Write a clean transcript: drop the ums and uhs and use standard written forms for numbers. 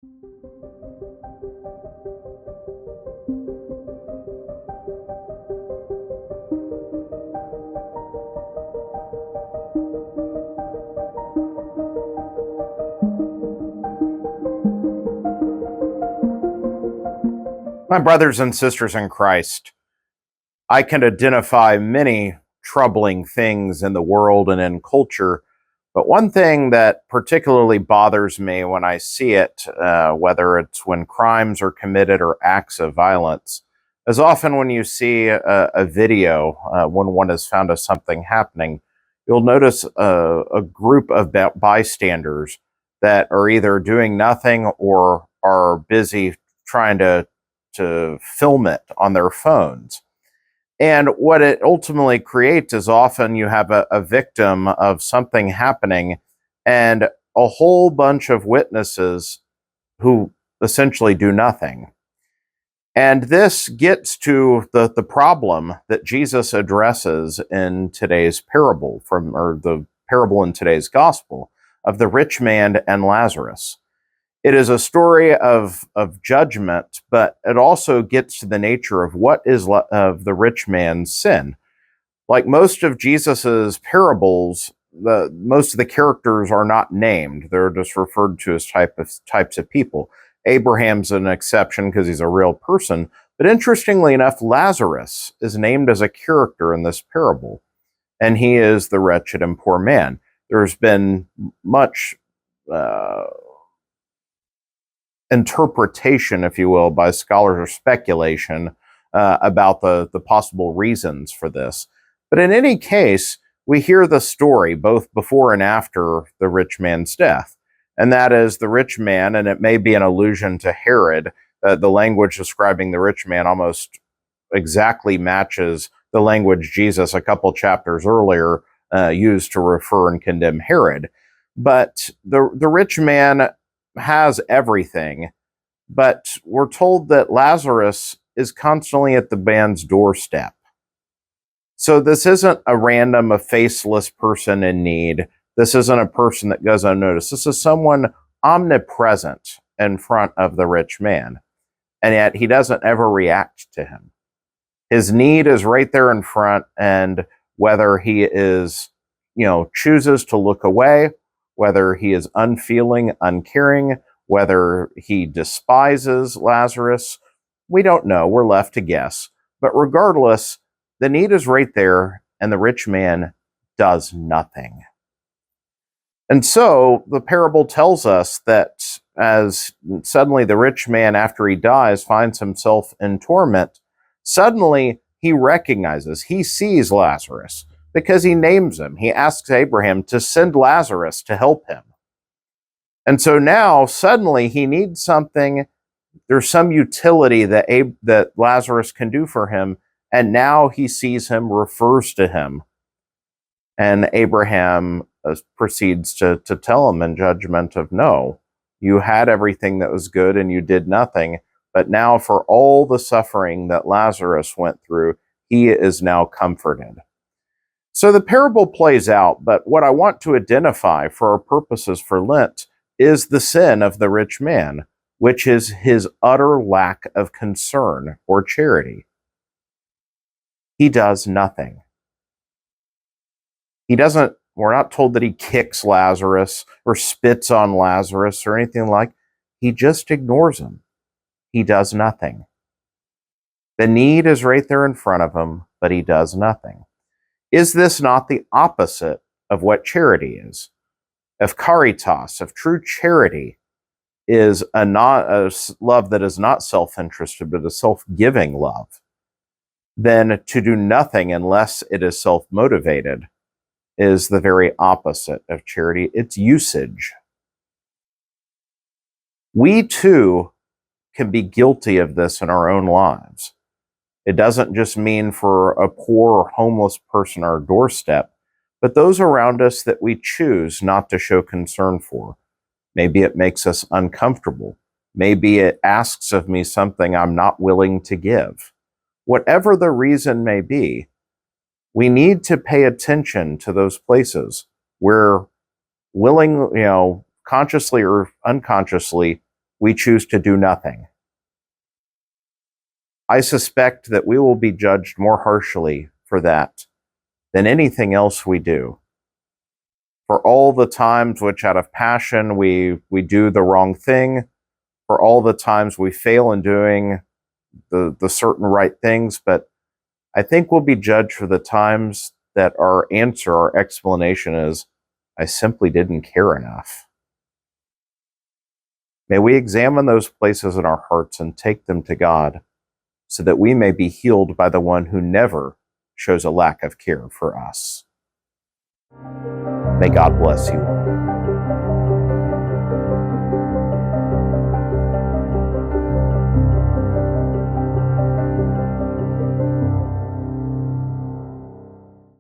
My brothers and sisters in Christ, I can identify many troubling things in the world and in culture, but one thing that particularly bothers me when I see it, whether it's when crimes are committed or acts of violence, is often when you see a video, when one is found of something happening, you'll notice a group of bystanders that are either doing nothing or are busy trying to film it on their phones. And what it ultimately creates is often you have a victim of something happening and a whole bunch of witnesses who essentially do nothing. And this gets to the problem that Jesus addresses in today's parable, or the parable in today's gospel, of the rich man and Lazarus. It is a story of judgment, but it also gets to the nature of what is of the rich man's sin. Like most of Jesus's parables, most of the characters are not named; they're just referred to as types of people. Abraham's an exception because he's a real person, but interestingly enough, Lazarus is named as a character in this parable, and he is the wretched and poor man. There's been much interpretation, if you will, by scholars or speculation about the possible reasons for this. But in any case, we hear the story both before and after the rich man's death. And that is the rich man, and it may be an allusion to Herod. The language describing the rich man almost exactly matches the language Jesus a couple chapters earlier used to refer and condemn Herod. But the rich man has everything, but we're told that Lazarus is constantly at the man's doorstep. So this isn't a random, a faceless person in need. This isn't a person that goes unnoticed. This is someone omnipresent in front of the rich man, and yet he doesn't ever react to him. His need is right there in front, and whether he is, chooses to look away, whether he is unfeeling, uncaring, whether he despises Lazarus, we don't know. We're left to guess. But regardless, the need is right there, and the rich man does nothing. And so the parable tells us that as suddenly the rich man, after he dies, finds himself in torment, suddenly he recognizes, he sees Lazarus, because he names him. He asks Abraham to send Lazarus to help him. And so now suddenly he needs something. There's some utility that Lazarus can do for him. And now he sees him, refers to him. And Abraham proceeds to tell him in judgment of, no, you had everything that was good and you did nothing. But now for all the suffering that Lazarus went through, he is now comforted. So the parable plays out, but what I want to identify for our purposes for Lent is the sin of the rich man, which is his utter lack of concern or charity. He does nothing. We're not told that he kicks Lazarus or spits on Lazarus or anything like. He just ignores him. He does nothing. The need is right there in front of him, but he does nothing. Is this not the opposite of what charity is? If caritas, if true charity is a love that is not self-interested, but a self-giving love, then to do nothing unless it is self-motivated is the very opposite of charity. It's usage. We too can be guilty of this in our own lives. It doesn't just mean for a poor or homeless person on our doorstep, but those around us that we choose not to show concern for. Maybe it makes us uncomfortable. Maybe it asks of me something I'm not willing to give. Whatever the reason may be, we need to pay attention to those places where consciously or unconsciously, we choose to do nothing. I suspect that we will be judged more harshly for that than anything else we do. For all the times which out of passion we do the wrong thing, for all the times we fail in doing the certain right things, but I think we'll be judged for the times that our answer, our explanation is, I simply didn't care enough. May we examine those places in our hearts and take them to God, so that we may be healed by the one who never shows a lack of care for us. May God bless you all.